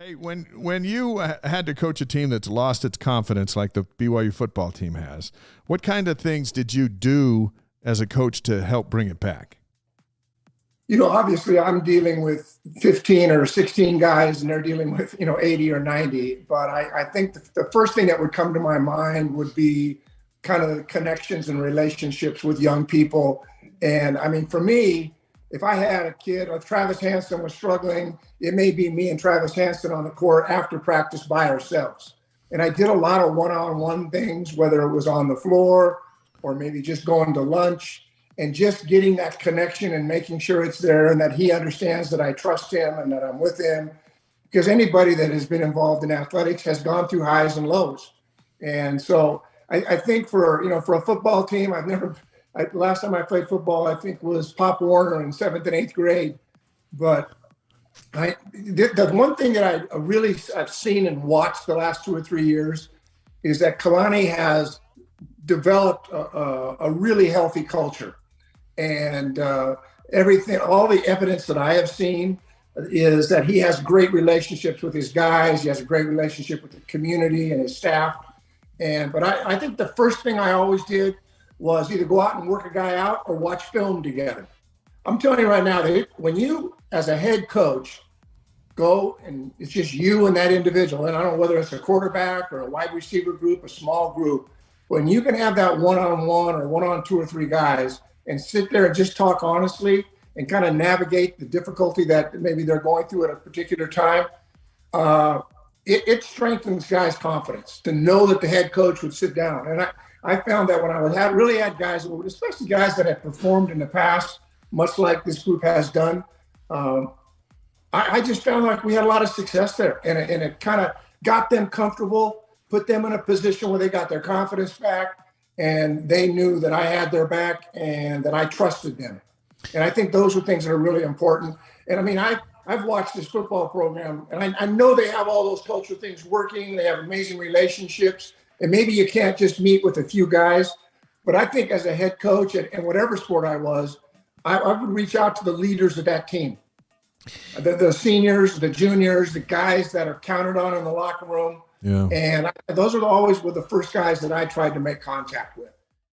Hey, when you had to coach a team that's lost its confidence like the BYU football team has, what kind of things did you do as a coach to help bring it back? Obviously I'm dealing with 15 or 16 guys and they're dealing with, 80 or 90. But I think the first thing that would come to my mind would be kind of the connections and relationships with young people. And I mean, for me, if I had a kid, if Travis Hansen was struggling, it may be me and Travis Hansen on the court after practice by ourselves. And I did a lot of one-on-one things, whether it was on the floor or maybe just going to lunch, and just getting that connection and making sure it's there and that he understands that I trust him and that I'm with him. Because anybody that has been involved in athletics has gone through highs and lows. And so I think for a football team, last time I played football, I think was Pop Warner in 7th and 8th grade. But the one thing that I've seen and watched the last 2 or 3 years is that Kalani has developed a really healthy culture. And all the evidence that I have seen is that he has great relationships with his guys. He has a great relationship with the community and his staff. But I think the first thing I always did was either go out and work a guy out or watch film together. I'm telling you right now that when you, as a head coach, go and it's just you and that individual, and I don't know whether it's a quarterback or a wide receiver group, a small group, when you can have that one-on-one or one-on 2 or 3 guys and sit there and just talk honestly and kind of navigate the difficulty that maybe they're going through at a particular time, it strengthens guys' confidence to know that the head coach would sit down. And I found that when I really had guys, especially guys that had performed in the past, much like this group has done, I just found like we had a lot of success there. And it kind of got them comfortable, put them in a position where they got their confidence back, and they knew that I had their back and that I trusted them. And I think those are things that are really important. And I mean, I've watched this football program, and I know they have all those cultural things working. They have amazing relationships. And maybe you can't just meet with a few guys. But I think as a head coach and whatever sport I was, I would reach out to the leaders of that team. The seniors, the juniors, the guys that are counted on in the locker room. Yeah. And those are always were the first guys that I tried to make contact with.